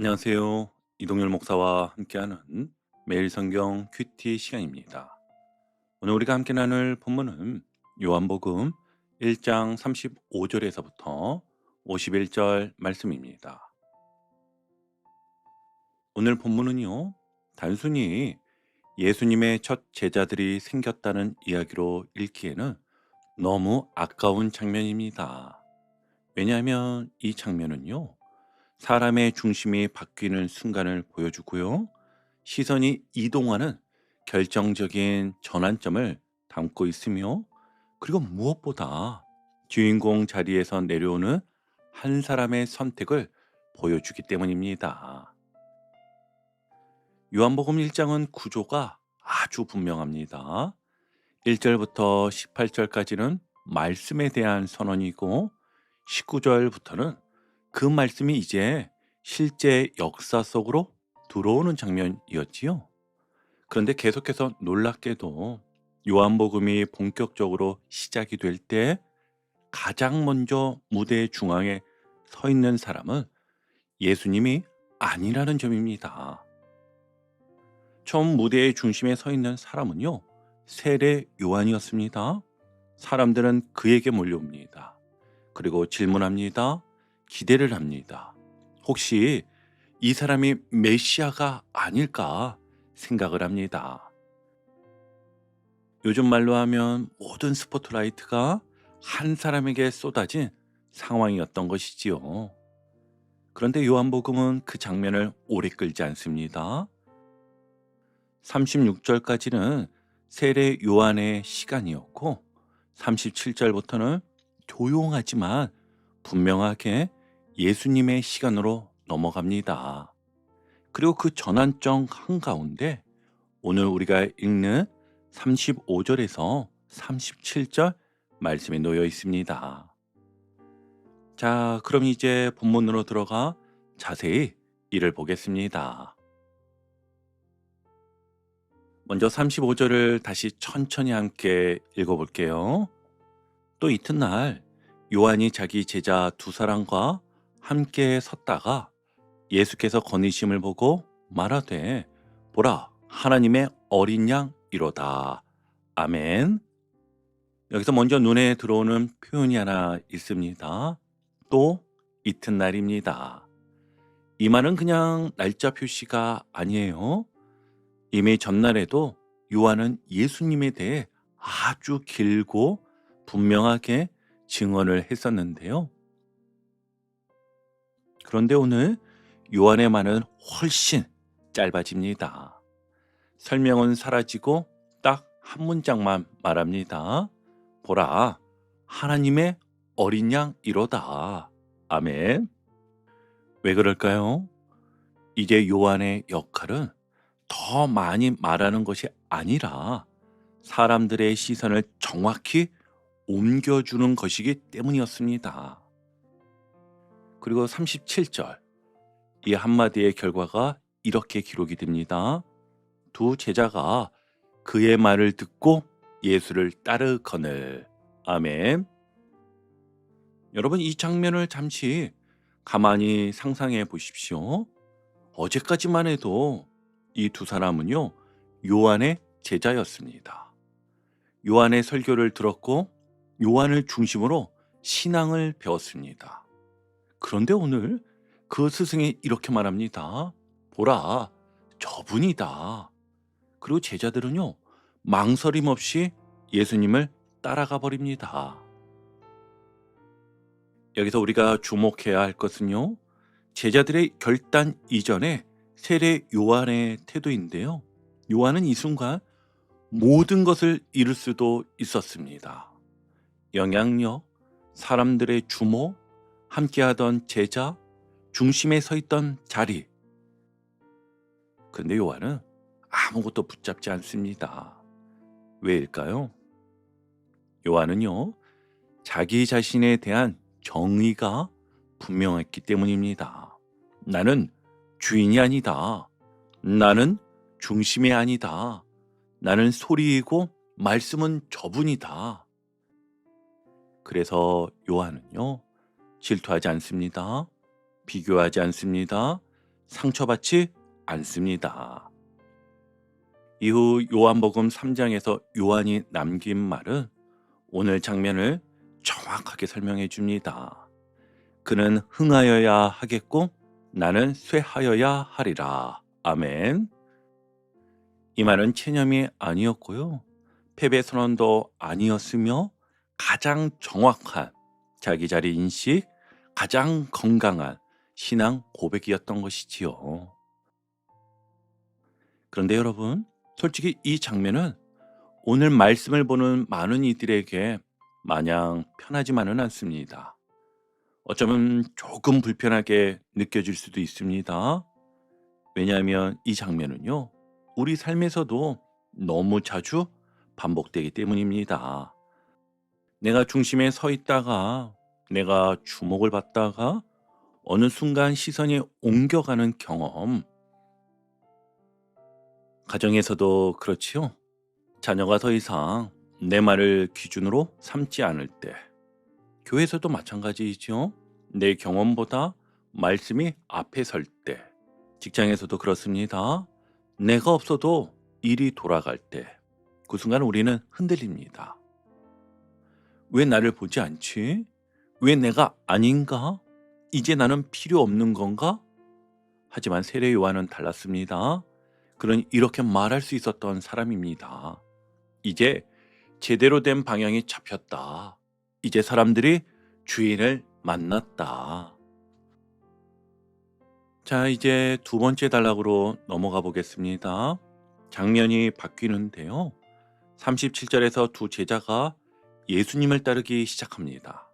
안녕하세요. 이동열 목사와 함께하는 매일 성경 큐티 시간입니다. 오늘 우리가 함께 나눌 본문은 요한복음 1장 35절에서부터 51절 말씀입니다. 오늘 본문은요, 단순히 예수님의 첫 제자들이 생겼다는 이야기로 읽기에는 너무 아까운 장면입니다. 왜냐하면 이 장면은요, 사람의 중심이 바뀌는 순간을 보여주고요. 시선이 이동하는 결정적인 전환점을 담고 있으며, 그리고 무엇보다 주인공 자리에서 내려오는 한 사람의 선택을 보여주기 때문입니다. 요한복음 1장은 구조가 아주 분명합니다. 1절부터 18절까지는 말씀에 대한 선언이고, 19절부터는 그 말씀이 이제 실제 역사 속으로 들어오는 장면이었지요. 그런데 계속해서 놀랍게도 요한복음이 본격적으로 시작이 될 때 가장 먼저 무대 중앙에 서 있는 사람은 예수님이 아니라는 점입니다. 처음 무대의 중심에 서 있는 사람은요, 세례 요한이었습니다. 사람들은 그에게 몰려옵니다. 그리고 질문합니다. 기대를 합니다. 혹시 이 사람이 메시아가 아닐까 생각을 합니다. 요즘 말로 하면 모든 스포트라이트가 한 사람에게 쏟아진 상황이었던 것이지요. 그런데 요한복음은 그 장면을 오래 끌지 않습니다. 36절까지는 세례 요한의 시간이었고, 37절부터는 조용하지만 분명하게 예수님의 시간으로 넘어갑니다. 그리고 그 전환점 한가운데 오늘 우리가 읽는 35절에서 37절 말씀이 놓여 있습니다. 자, 그럼 이제 본문으로 들어가 자세히 이를 보겠습니다. 먼저 35절을 다시 천천히 함께 읽어볼게요. 또 이튿날 요한이 자기 제자 두 사람과 함께 섰다가 예수께서 거니심을 보고 말하되 보라 하나님의 어린 양 이로다. 아멘. 여기서 먼저 눈에 들어오는 표현이 하나 있습니다. 또 이튿날입니다. 이 말은 그냥 날짜 표시가 아니에요. 이미 전날에도 요한은 예수님에 대해 아주 길고 분명하게 증언을 했었는데요. 그런데 오늘 요한의 말은 훨씬 짧아집니다. 설명은 사라지고 딱 한 문장만 말합니다. 보라, 하나님의 어린 양 이로다. 아멘. 왜 그럴까요? 이제 요한의 역할은 더 많이 말하는 것이 아니라 사람들의 시선을 정확히 옮겨주는 것이기 때문이었습니다. 그리고 37절, 이 한마디의 결과가 이렇게 기록이 됩니다. 두 제자가 그의 말을 듣고 예수를 따르거늘. 아멘. 여러분, 이 장면을 잠시 가만히 상상해 보십시오. 어제까지만 해도 이 두 사람은요, 요한의 제자였습니다. 요한의 설교를 들었고 요한을 중심으로 신앙을 배웠습니다. 그런데 오늘 그 스승이 이렇게 말합니다. 보라, 저분이다. 그리고 제자들은요, 망설임 없이 예수님을 따라가 버립니다. 여기서 우리가 주목해야 할 것은요, 제자들의 결단 이전에 세례 요한의 태도인데요. 요한은 이 순간 모든 것을 잃을 수도 있었습니다. 영향력, 사람들의 주목, 함께하던 제자, 중심에 서 있던 자리. 그런데 요한은 아무것도 붙잡지 않습니다. 왜일까요? 요한은요, 자기 자신에 대한 정의가 분명했기 때문입니다. 나는 주인이 아니다. 나는 중심이 아니다. 나는 소리이고 말씀은 저분이다. 그래서 요한은요, 질투하지 않습니다. 비교하지 않습니다. 상처받지 않습니다. 이후 요한복음 3장에서 요한이 남긴 말은 오늘 장면을 정확하게 설명해 줍니다. 그는 흥하여야 하겠고 나는 쇠하여야 하리라. 아멘. 이 말은 체념이 아니었고요. 패배 선언도 아니었으며 가장 정확한 자기 자리 인식, 가장 건강한 신앙 고백이었던 것이지요. 그런데 여러분, 솔직히 이 장면은 오늘 말씀을 보는 많은 이들에게 마냥 편하지만은 않습니다. 어쩌면 조금 불편하게 느껴질 수도 있습니다. 왜냐하면 이 장면은요, 우리 삶에서도 너무 자주 반복되기 때문입니다. 내가 중심에 서 있다가, 내가 주목을 받다가, 어느 순간 시선이 옮겨가는 경험. 가정에서도 그렇지요. 자녀가 더 이상 내 말을 기준으로 삼지 않을 때, 교회에서도 마찬가지이죠. 내 경험보다 말씀이 앞에 설 때, 직장에서도 그렇습니다. 내가 없어도 일이 돌아갈 때, 그 순간 우리는 흔들립니다. 왜 나를 보지 않지? 왜 내가 아닌가? 이제 나는 필요 없는 건가? 하지만 세례 요한은 달랐습니다. 그는 이렇게 말할 수 있었던 사람입니다. 이제 제대로 된 방향이 잡혔다. 이제 사람들이 주인을 만났다. 자, 이제 두 번째 단락으로 넘어가 보겠습니다. 장면이 바뀌는데요. 37절에서 두 제자가 예수님을 따르기 시작합니다.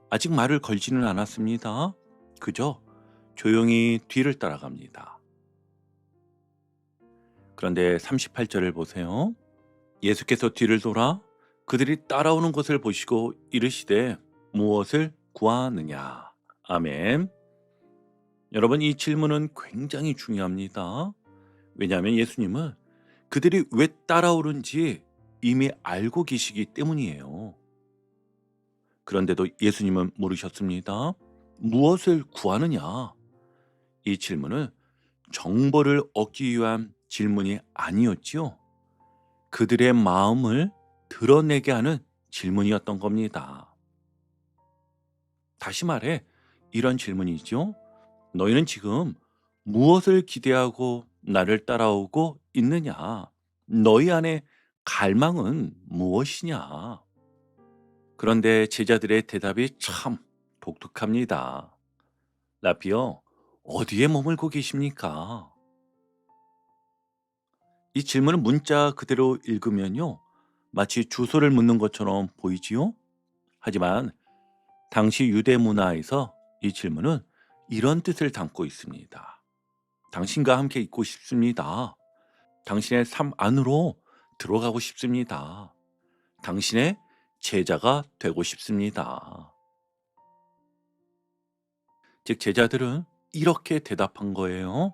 아직 말을 걸지는 않았습니다. 그저 조용히 뒤를 따라갑니다. 그런데 38절을 보세요. 예수께서 뒤를 돌아 그들이 따라오는 것을 보시고 이르시되 무엇을 구하느냐. 아멘. 여러분, 이 질문은 굉장히 중요합니다. 왜냐하면 예수님은 그들이 왜 따라오는지 이미 알고 계시기 때문이에요. 그런데도 예수님은 물으셨습니다. 무엇을 구하느냐? 이 질문은 정보를 얻기 위한 질문이 아니었지요. 그들의 마음을 드러내게 하는 질문이었던 겁니다. 다시 말해 이런 질문이죠. 너희는 지금 무엇을 기대하고 나를 따라오고 있느냐? 너희 안에 갈망은 무엇이냐? 그런데 제자들의 대답이 참 독특합니다. 라비어, 어디에 머물고 계십니까? 이 질문은 문자 그대로 읽으면요, 마치 주소를 묻는 것처럼 보이지요? 하지만 당시 유대 문화에서 이 질문은 이런 뜻을 담고 있습니다. 당신과 함께 있고 싶습니다. 당신의 삶 안으로 들어가고 싶습니다. 당신의 제자가 되고 싶습니다. 즉 제자들은 이렇게 대답한 거예요.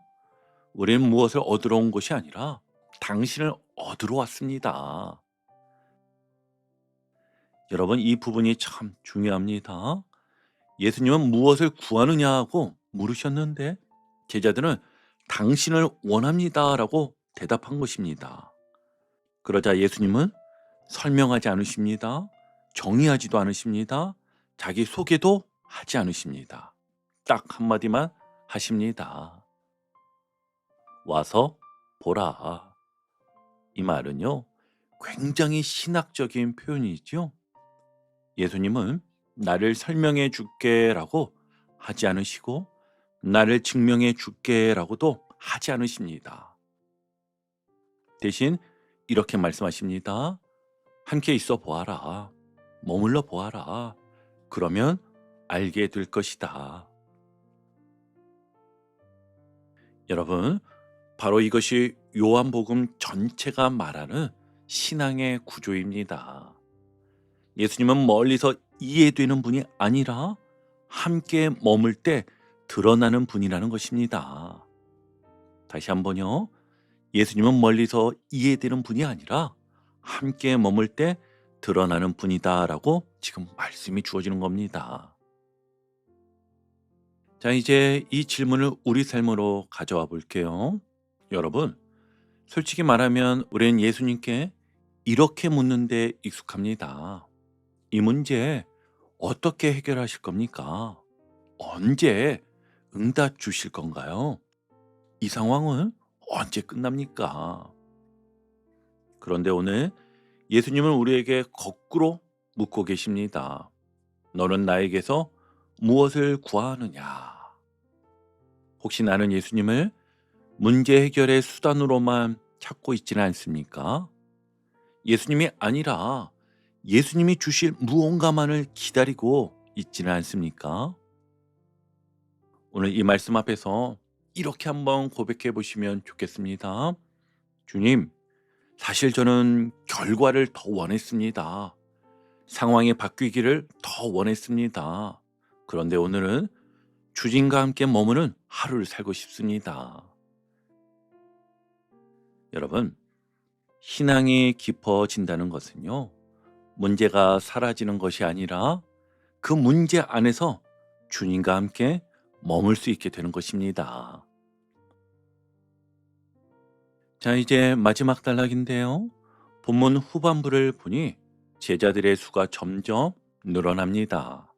우리는 무엇을 얻으러 온 것이 아니라 당신을 얻으러 왔습니다. 여러분, 이 부분이 참 중요합니다. 예수님은 무엇을 구하느냐고 물으셨는데 제자들은 당신을 원합니다라고 대답한 것입니다. 그러자 예수님은 설명하지 않으십니다. 정의하지도 않으십니다. 자기 소개도 하지 않으십니다. 딱 한마디만 하십니다. 와서 보라. 이 말은요, 굉장히 신학적인 표현이죠. 예수님은 나를 설명해 줄게라고 하지 않으시고 나를 증명해 줄게라고도 하지 않으십니다. 대신 이렇게 말씀하십니다. 함께 있어 보아라. 머물러 보아라. 그러면 알게 될 것이다. 여러분, 바로 이것이 요한복음 전체가 말하는 신앙의 구조입니다. 예수님은 멀리서 이해되는 분이 아니라 함께 머물 때 드러나는 분이라는 것입니다. 다시 한번요. 예수님은 멀리서 이해되는 분이 아니라 함께 머물 때 드러나는 분이다라고 지금 말씀이 주어지는 겁니다. 자, 이제 이 질문을 우리 삶으로 가져와 볼게요. 여러분, 솔직히 말하면 우리는 예수님께 이렇게 묻는데 익숙합니다. 이 문제 어떻게 해결하실 겁니까? 언제 응답 주실 건가요? 이 상황은 언제 끝납니까? 그런데 오늘 예수님은 우리에게 거꾸로 묻고 계십니다. 너는 나에게서 무엇을 구하느냐? 혹시 나는 예수님을 문제 해결의 수단으로만 찾고 있지는 않습니까? 예수님이 아니라 예수님이 주실 무언가만을 기다리고 있지는 않습니까? 오늘 이 말씀 앞에서 이렇게 한번 고백해 보시면 좋겠습니다. 주님, 사실 저는 결과를 더 원했습니다. 상황이 바뀌기를 더 원했습니다. 그런데 오늘은 주님과 함께 머무는 하루를 살고 싶습니다. 여러분, 신앙이 깊어진다는 것은요, 문제가 사라지는 것이 아니라 그 문제 안에서 주님과 함께 머물 수 있게 되는 것입니다. 자, 이제 마지막 단락인데요. 본문 후반부를 보니 제자들의 수가 점점 늘어납니다.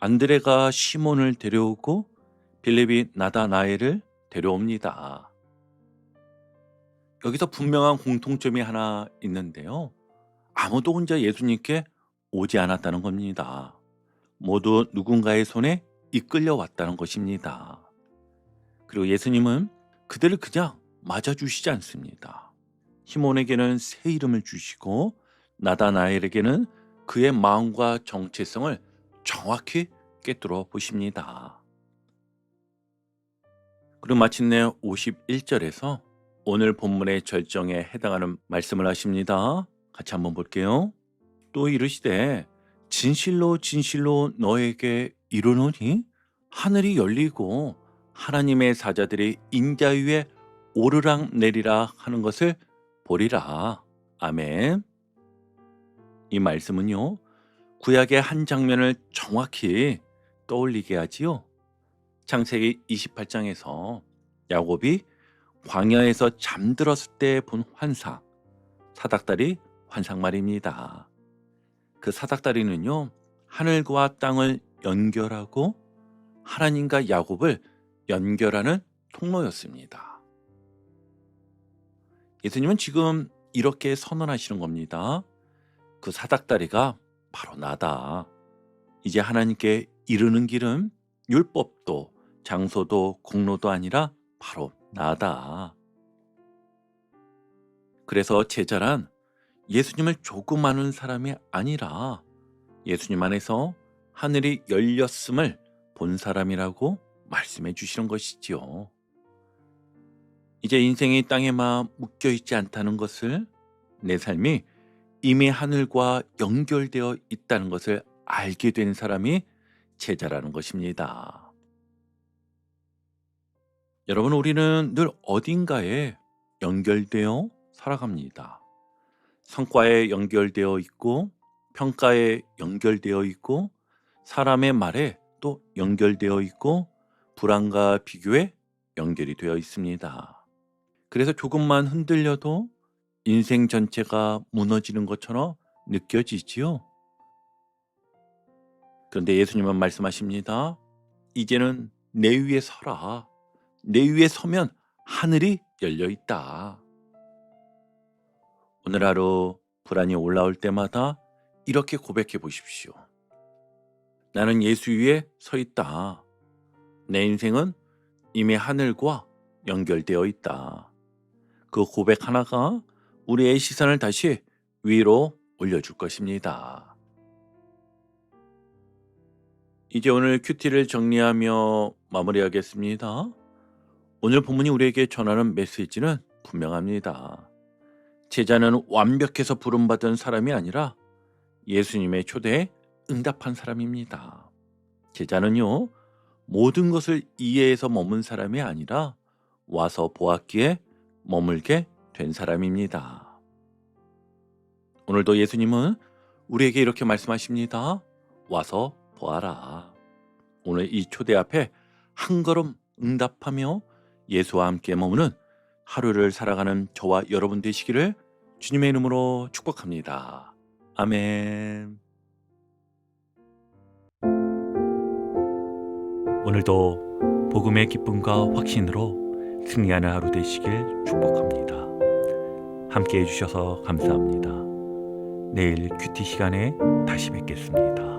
안드레가 시몬을 데려오고 빌립이 나다나엘을 데려옵니다. 여기서 분명한 공통점이 하나 있는데요. 아무도 혼자 예수님께 오지 않았다는 겁니다. 모두 누군가의 손에 이끌려 왔다는 것입니다. 그리고 예수님은 그들을 그냥 맞아주시지 않습니다. 시몬에게는 새 이름을 주시고 나다나엘에게는 그의 마음과 정체성을 정확히 꿰뚫어 보십니다. 그리고 마침내 51절에서 오늘 본문의 절정에 해당하는 말씀을 하십니다. 같이 한번 볼게요. 또 이르시되 진실로 진실로 너에게 이르노니 하늘이 열리고 하나님의 사자들이 인자 위에 오르락 내리락 하는 것을 보리라. 아멘. 이 말씀은요, 구약의 한 장면을 정확히 떠올리게 하지요. 창세기 28장에서 야곱이 광야에서 잠들었을 때 본 환상, 사닥다리 환상 말입니다. 그 사닥다리는요, 하늘과 땅을 연결하고 하나님과 야곱을 연결하는 통로였습니다. 예수님은 지금 이렇게 선언하시는 겁니다. 그 사닥다리가 바로 나다. 이제 하나님께 이르는 길은 율법도 장소도 공로도 아니라 바로 나다. 그래서 제자란 예수님을 조금 아는 사람이 아니라 예수님 안에서 하늘이 열렸음을 본 사람이라고 말씀해 주시는 것이지요. 이제 인생이 땅에만 묶여 있지 않다는 것을, 내 삶이 이미 하늘과 연결되어 있다는 것을 알게 된 사람이 제자라는 것입니다. 여러분, 우리는 늘 어딘가에 연결되어 살아갑니다. 성과에 연결되어 있고, 평가에 연결되어 있고, 사람의 말에 또 연결되어 있고, 불안과 비교에 연결이 되어 있습니다. 그래서 조금만 흔들려도 인생 전체가 무너지는 것처럼 느껴지지요. 그런데 예수님은 말씀하십니다. 이제는 내 위에 서라. 내 위에 서면 하늘이 열려 있다. 오늘 하루 불안이 올라올 때마다 이렇게 고백해 보십시오. 나는 예수 위에 서 있다. 내 인생은 이미 하늘과 연결되어 있다. 그 고백 하나가 우리의 시선을 다시 위로 올려줄 것입니다. 이제 오늘 큐티를 정리하며 마무리하겠습니다. 오늘 본문이 우리에게 전하는 메시지는 분명합니다. 제자는 완벽해서 부름받은 사람이 아니라 예수님의 초대에 응답한 사람입니다. 제자는요, 모든 것을 이해해서 머문 사람이 아니라 와서 보았기에 머물게 된 사람입니다. 오늘도 예수님은 우리에게 이렇게 말씀하십니다. 와서 보아라. 오늘 이 초대 앞에 한 걸음 응답하며 예수와 함께 머무는 하루를 살아가는 저와 여러분 되시기를 주님의 이름으로 축복합니다. 아멘. 오늘도 복음의 기쁨과 확신으로 승리하는 하루 되시길 축복합니다. 함께 해주셔서 감사합니다. 내일 큐티 시간에 다시 뵙겠습니다.